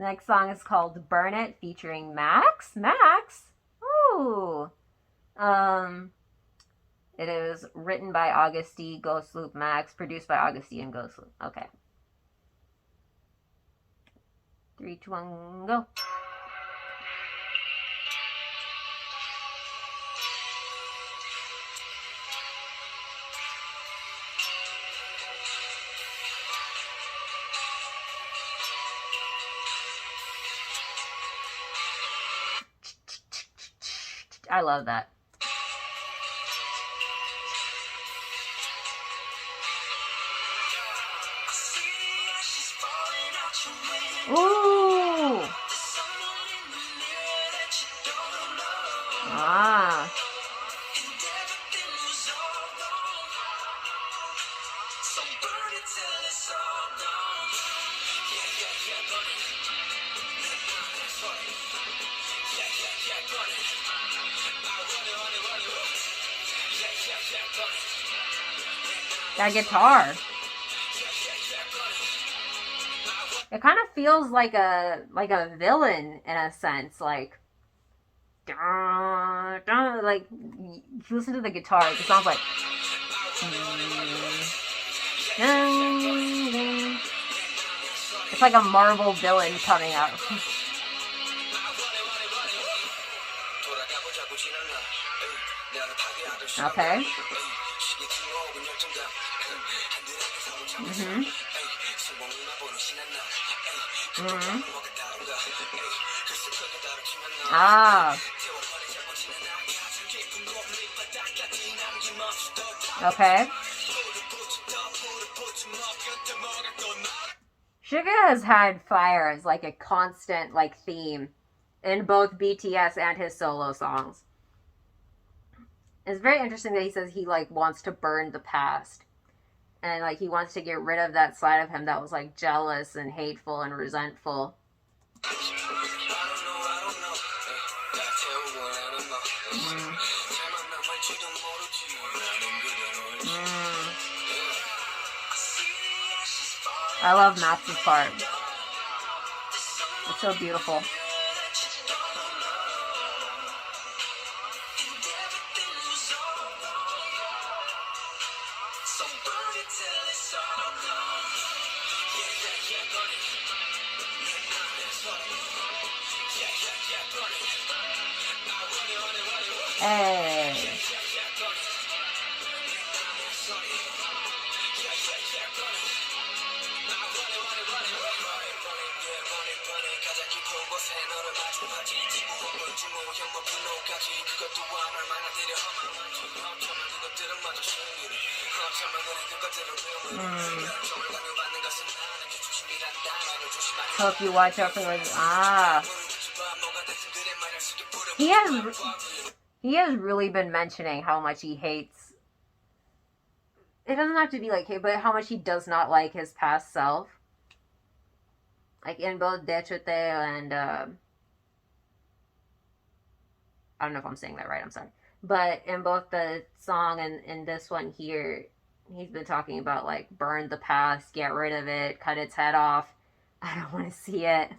next song is called Burn It featuring Max. Max? Ooh. It is written by Agust, Ghost Loop, Max, produced by Agust and Ghost Loop. Okay. 3, 2, 1, go. I love that. Ooh. Ah. That guitar. It kind of feels like a villain in a sense, like if you listen to the guitar, it sounds like it's like a Marvel villain coming out. Okay. Mm-hmm. Mm-hmm. Ah. Okay. Suga has had fire as like a constant like theme in both BTS and his solo songs. It's very interesting that he says he like wants to burn the past. And like he wants to get rid of that side of him that was like jealous and hateful and resentful. I love Max's part. It's so beautiful. Hey. Hope you watch out for those. Ah. He has really been mentioning how much he hates. It doesn't have to be like hate, but how much he does not like his past self. Like in both D-2 and I don't know if I'm saying that right, I'm sorry. But in both the song and in this one here, he's been talking about like burn the past, get rid of it, cut its head off. I don't want to see it.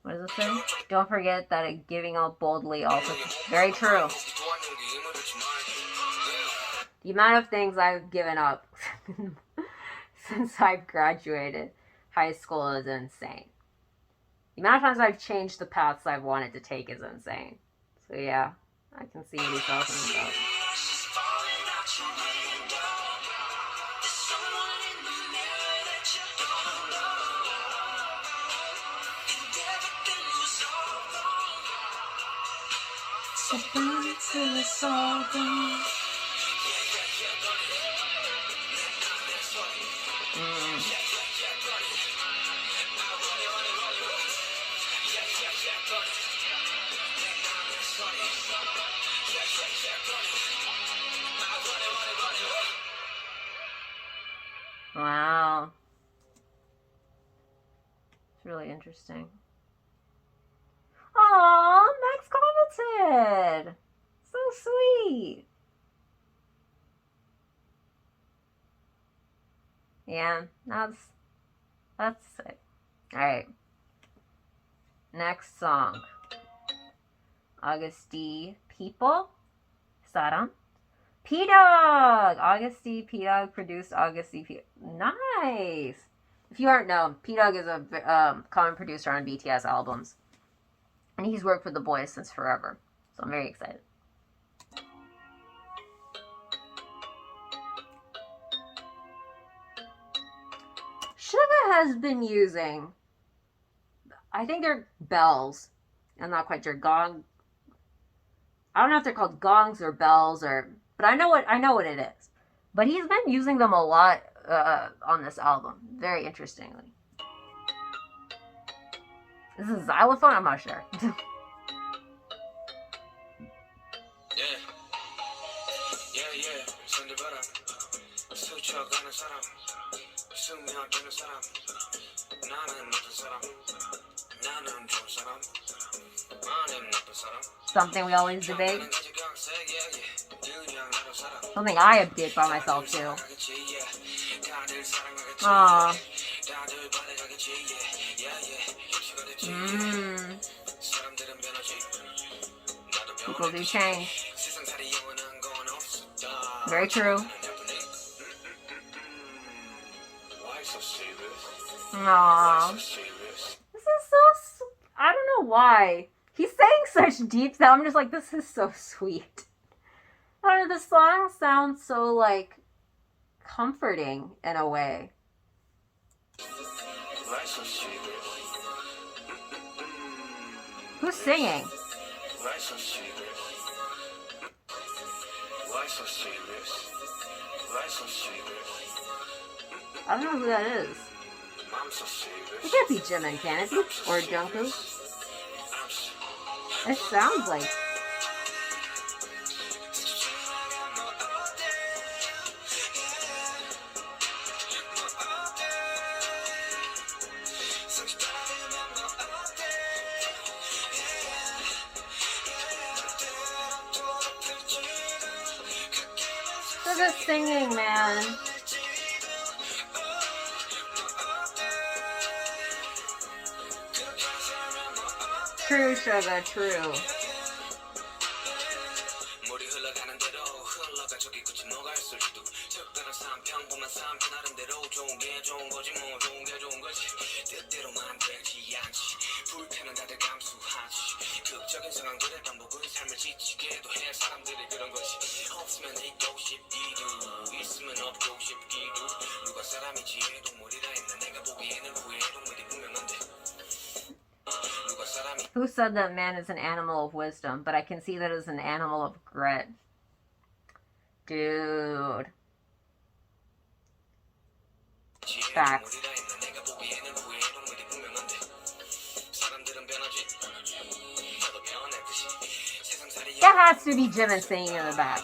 What does it say? Don't forget that giving up boldly also. Very true. The amount of things I've given up since I've graduated high school is insane. The amount of times I've changed the paths I've wanted to take is insane. So yeah, I can see what he's talking about. Wow. It's really interesting. Aww, Max commented. So sweet. Yeah, that's sick. Alright. Next song. Augusti People. Saram. P-Dog! Augusti P-Dog produced Augusti P. Nice! If you aren't known, P-Dog is a common producer on BTS albums. And he's worked with the boys since forever. So I'm very excited. Suga has been using, I think they're bells. I'm not quite sure. Gong. I don't know if they're called gongs or bells but I know what it is. But he's been using them a lot on this album. Very interestingly. Is this a xylophone? I'm not sure. Something we always debate. Something I debate by myself too. Aww. People do change. Very true. Aww. This is so... I don't know why. He's saying such deep stuff. I'm just like, this is so sweet. I don't know, the song sounds so, like, comforting in a way. Who's singing? I don't know who that is. It can't be Jimin, can it? Or Jungkook? It sounds like... Look at singing, man. True, Sugar, true. Who said that man is an animal of wisdom? But I can see that as an animal of grit. Dude. Facts. That has to be Jimin singing in the back.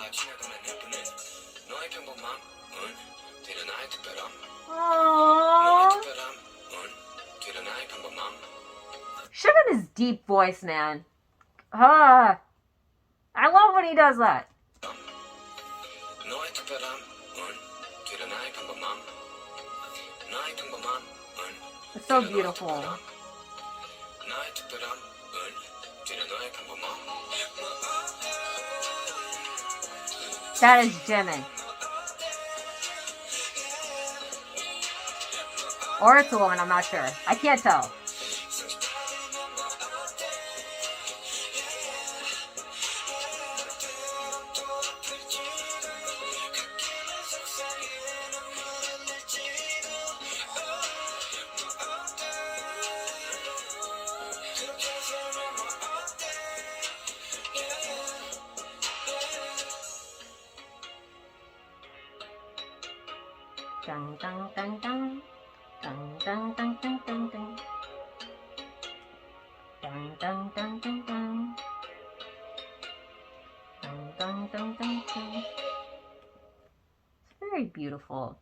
Aww. Jimin is deep voice, man. I love when he does that. It's so beautiful. That is Jimin. Or it's a woman, I'm not sure. I can't tell. Dun, dun, dun, dun. Dun, dun, dun, dun, dun, dun. Dun, dun, dun, dun, dun. Dun, dun, dun, dun, dun. It's very beautiful.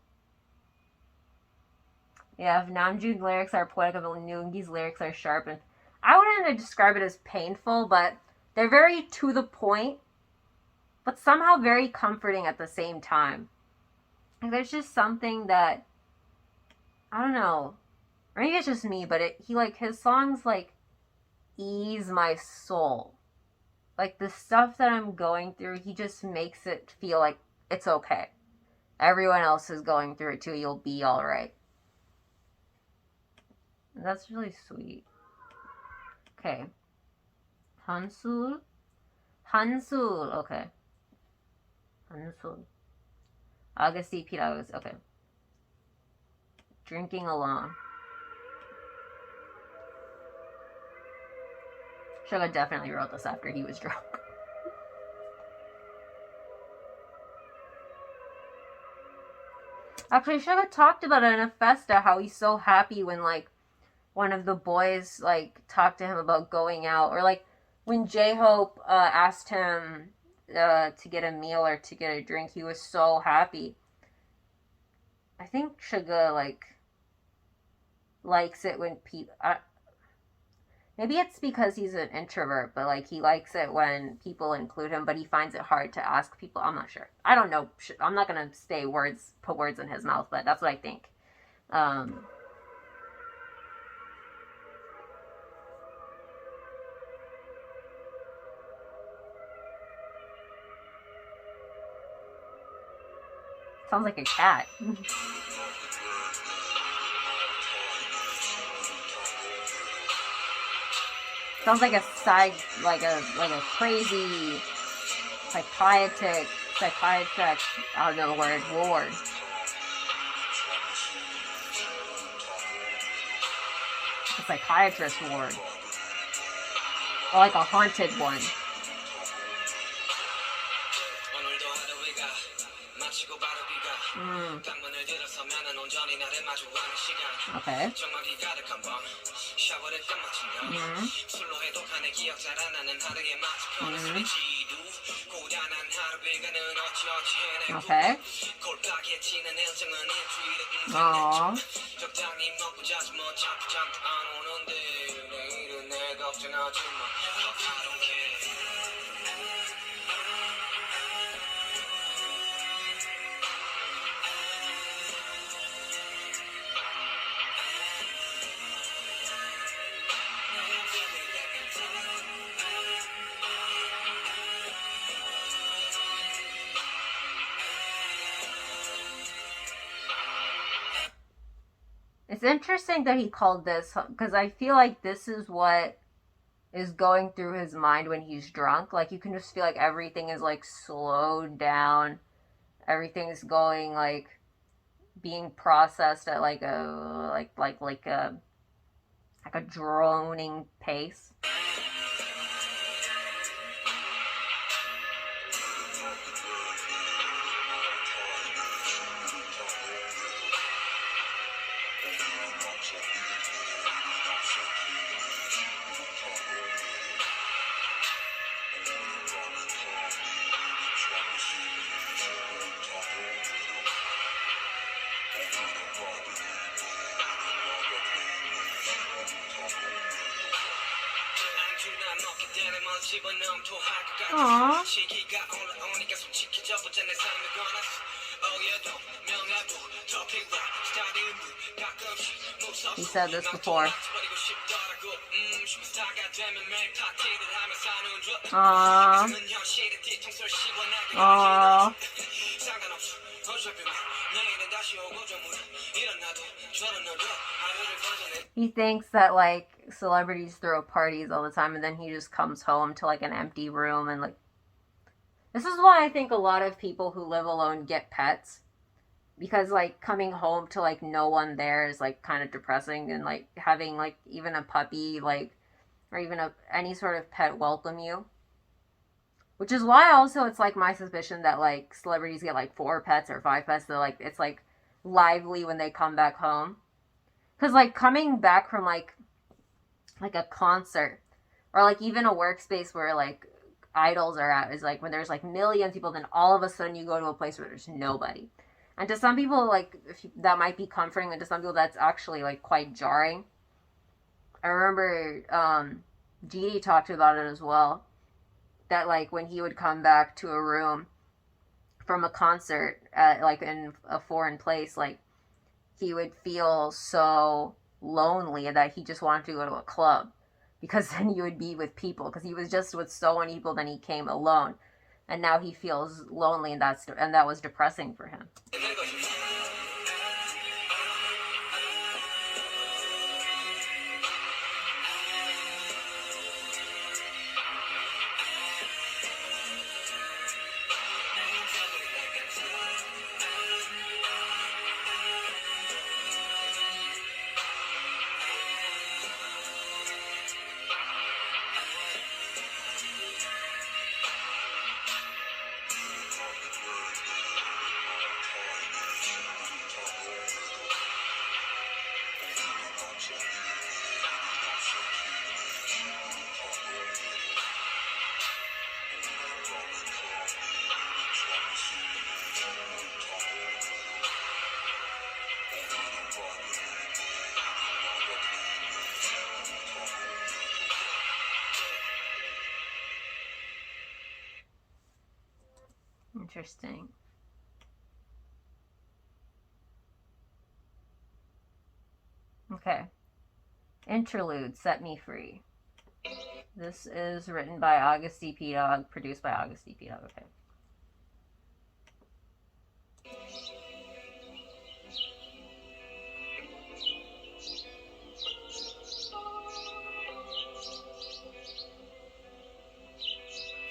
Yeah, if Namjoon's lyrics are poetic, if Yoongi's lyrics are sharp, and I gonna describe it as painful, but they're very to the point, but somehow very comforting at the same time. Like, there's just something that, I don't know, or maybe it's just me, but his songs like ease my soul. Like the stuff that I'm going through, he just makes it feel like it's okay. Everyone else is going through it too. You'll be all right. That's really sweet. Okay. Honsool? Honsool. Okay. Honsool. Agust Agust. Okay. Drinking alone. Suga definitely wrote this after he was drunk. Actually, Suga talked about it in a festa, how he's so happy when, like, one of the boys, like, talked to him about going out. Or, like, when J-Hope asked him to get a meal or to get a drink, he was so happy. I think Suga, like, likes it when people... maybe it's because he's an introvert, but, like, he likes it when people include him, but he finds it hard to ask people. I'm not sure. I don't know. I'm not going to put words in his mouth, but that's what I think. Sounds like a cat. Sounds like a crazy psychiatric, I don't know the word, ward. A psychiatrist ward. Or like a haunted one. Okay. Okay. Aww. It's interesting that he called this, because I feel like this is what is going through his mind when he's drunk. Like, you can just feel like everything is, like, slowed down. Everything's going, like, being processed at, like, a droning pace. Aww. He said this before. Aww. Aww. He thinks that, like, celebrities throw parties all the time, and then he just comes home to, like, an empty room, and, like, this is why I think a lot of people who live alone get pets, because, like, coming home to, like, no one there is, like, kind of depressing, and, like, having, like, even a puppy, like, or even any sort of pet welcome you. Which is why also it's, like, my suspicion that, like, celebrities get, like, 4 pets or 5 pets. They're, like, it's, like, lively when they come back home. Because, like, coming back from, like a concert, or, like, even a workspace where, like, idols are at, is, like, when there's, like, millions of people, then all of a sudden you go to a place where there's nobody. And to some people, like, that might be comforting, and to some people that's actually, like, quite jarring. I remember, Dee talked about it as well. That like when he would come back to a room from a concert at like in a foreign place, like he would feel so lonely that he just wanted to go to a club because then he would be with people because he was just with so many people, then he came alone, and now he feels lonely, and that was depressing for him. Interesting. Okay. Interlude, Set Me Free. This is written by Agust D-2, produced by Agust D-2. Okay.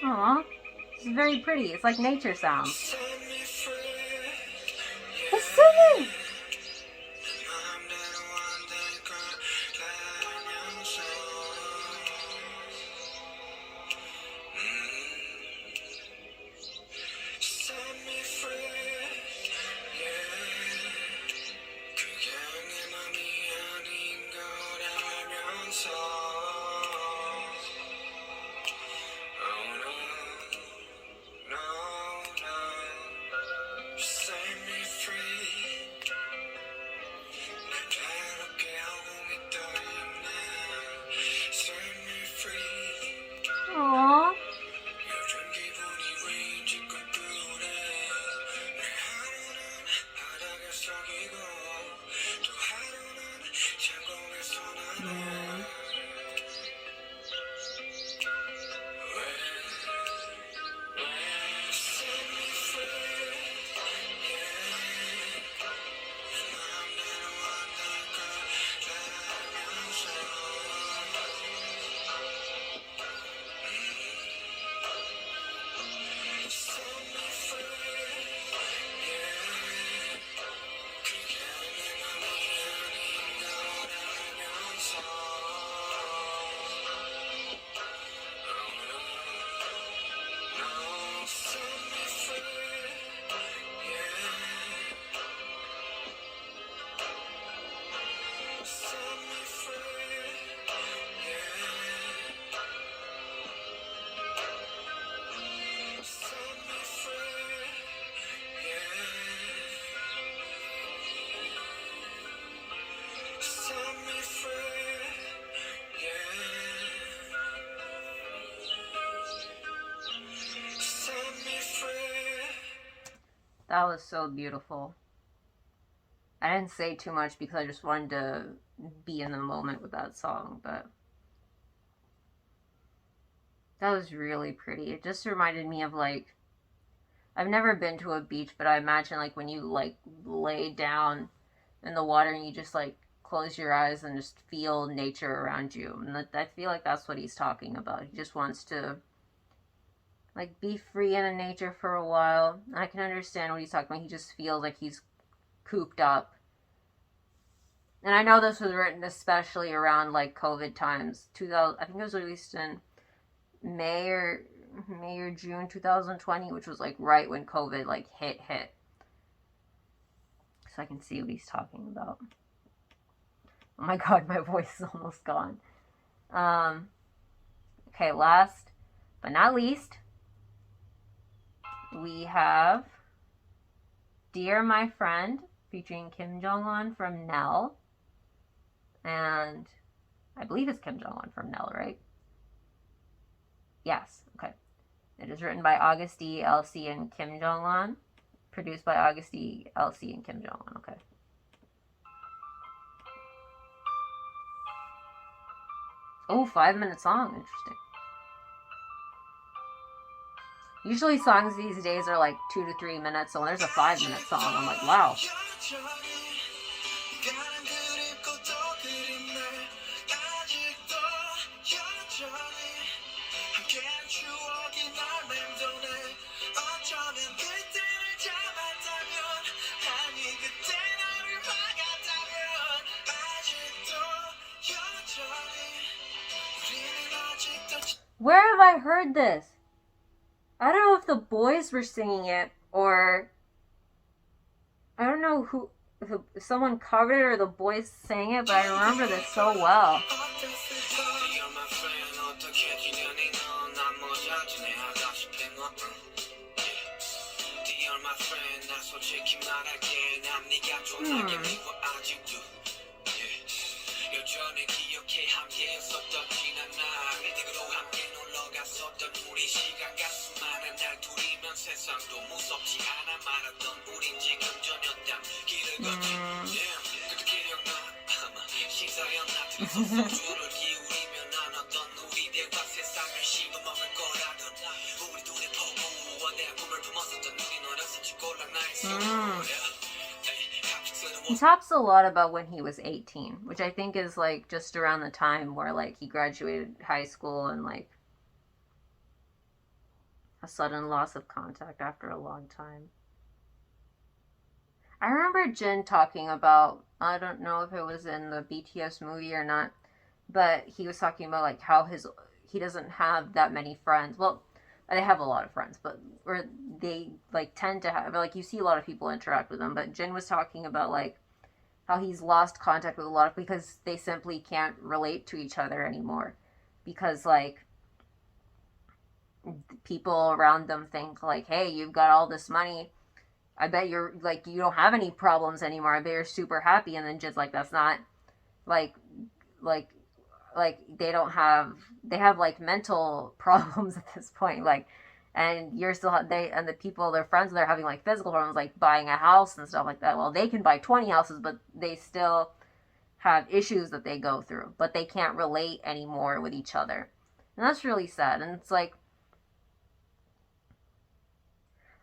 Aww. This is very pretty. It's like nature sounds. It's singing! Aww. That was so beautiful. I didn't say too much because I just wanted to be in the moment with that song, but that was really pretty. It just reminded me of like, I've never been to a beach, but I imagine like when you like lay down in the water and you just like close your eyes and just feel nature around you. And I feel like that's what he's talking about. He just wants to like be free in nature for a while. I can understand what he's talking about. He just feels like he's cooped up. And I know this was written especially around like COVID times. 2000, I think it was released in May or June 2020, which was like right when COVID like hit. So I can see what he's talking about. Oh my god, my voice is almost gone. Okay, last but not least, we have Dear My Friend featuring Kim Jong-un from Nell. And I believe it's Kim Jong-un from Nell, right? Yes. Okay. It is written by Agust D, LC, and Kim Jong-un. Produced by Agust D, LC, and Kim Jong-un. Okay. Oh, 5-minute song. Interesting. Usually songs these days are like 2 to 3 minutes, so when there's a 5-minute song, I'm like, wow. Where have I heard this? I don't know if the boys were singing it or I don't know who, if someone covered it or the boys sang it, but I remember this so well. He talks a lot about when he was 18, which I think is like just around the time where like he graduated high school and like a sudden loss of contact after a long time. I remember Jin talking about, I don't know if it was in the BTS movie or not, but he was talking about like how he doesn't have that many friends. Well, they have a lot of friends, but where they like tend to have like you see a lot of people interact with them. But Jin was talking about like how he's lost contact with a lot of because they simply can't relate to each other anymore because like people around them think like, hey, you've got all this money. I bet you're like you don't have any problems anymore. I bet you're super happy, and then just like that's not like like they have like mental problems at this point like and you're still the people their friends they're having like physical problems like buying a house and stuff like that. Well, they can buy 20 houses, but they still have issues that they go through, but they can't relate anymore with each other, and that's really sad. And it's like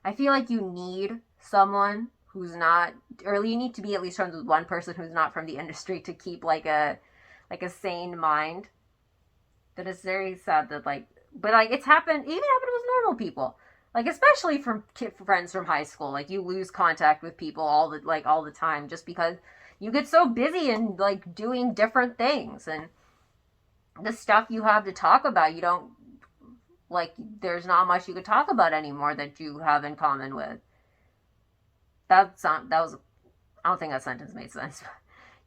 I feel like you need someone who's not, or you need to be at least friends with one person who's not from the industry to keep like a sane mind. But it's very sad that like, but like it's happened, even happened with normal people, like especially from friends from high school. Like you lose contact with people all the time just because you get so busy and like doing different things and the stuff you have to talk about, you don't like. There's not much you could talk about anymore that you have in common with. That was I don't think that sentence made sense.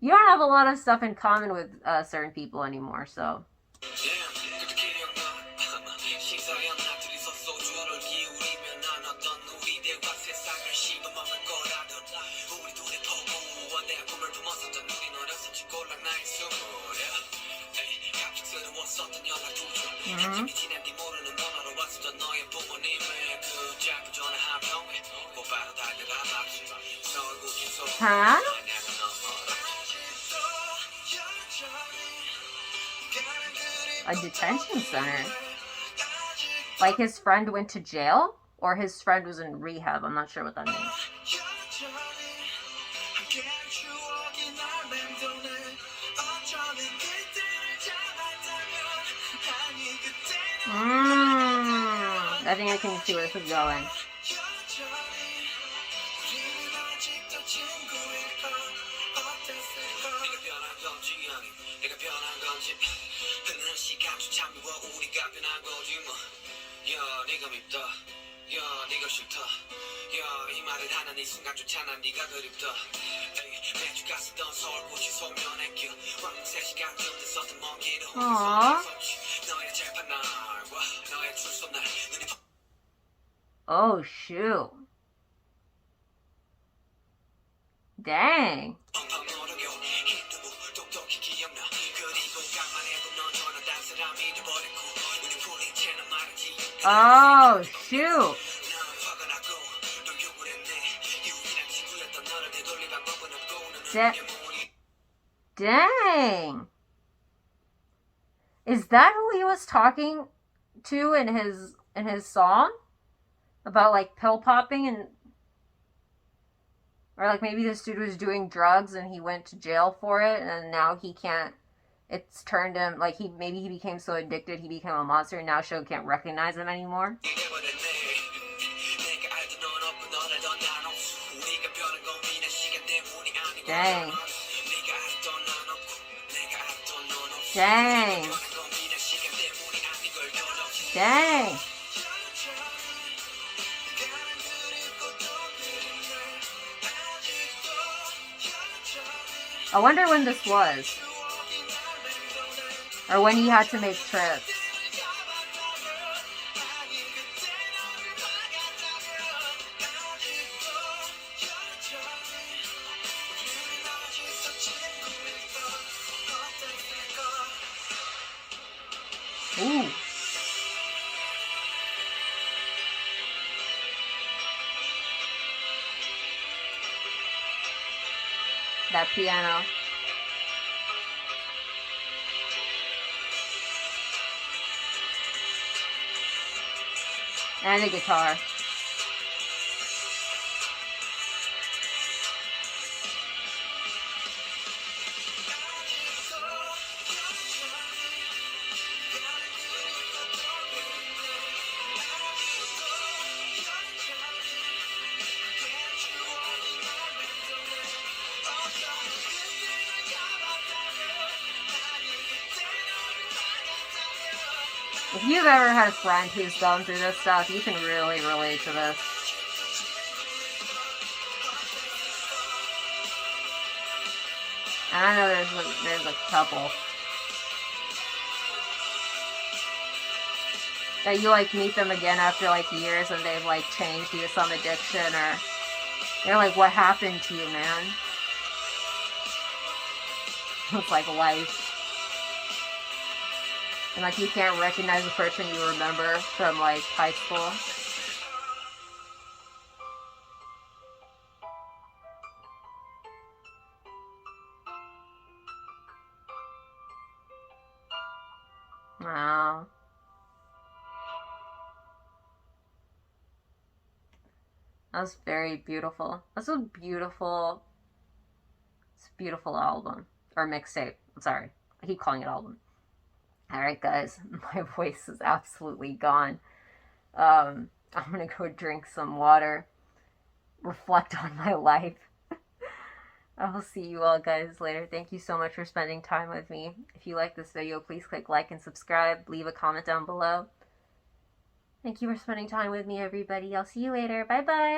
You don't have a lot of stuff in common with certain people anymore, so. Mm-hmm. Huh? A detention center? Like his friend went to jail? Or his friend was in rehab? I'm not sure what that means. I think I can see where this is going. Aww. Oh shoot. Dang. Oh, shoot. Dang. Is that who he was talking to in his song? About like pill popping and or like maybe this dude was doing drugs and he went to jail for it and now he can't it's turned him like he became so addicted he became a monster and now Suge can't recognize him anymore. Dang. Dang. Dang. I wonder when this was. Or when he had to make trips. Ooh. That piano. And the guitar. If you've ever had a friend who's gone through this stuff, you can really relate to this. And I know there's a couple that you like meet them again after like years and they've like changed due to some addiction or they're like, what happened to you, man? It's like life. And like you can't recognize the person you remember from like high school. Wow. That was very beautiful. That's a beautiful album. Or mixtape. I'm sorry. I keep calling it album. Alright guys, my voice is absolutely gone. I'm gonna go drink some water, reflect on my life. I will see you all guys later. Thank you so much for spending time with me. If you like this video, please click like and subscribe. Leave a comment down below. Thank you for spending time with me, everybody. I'll see you later. Bye bye.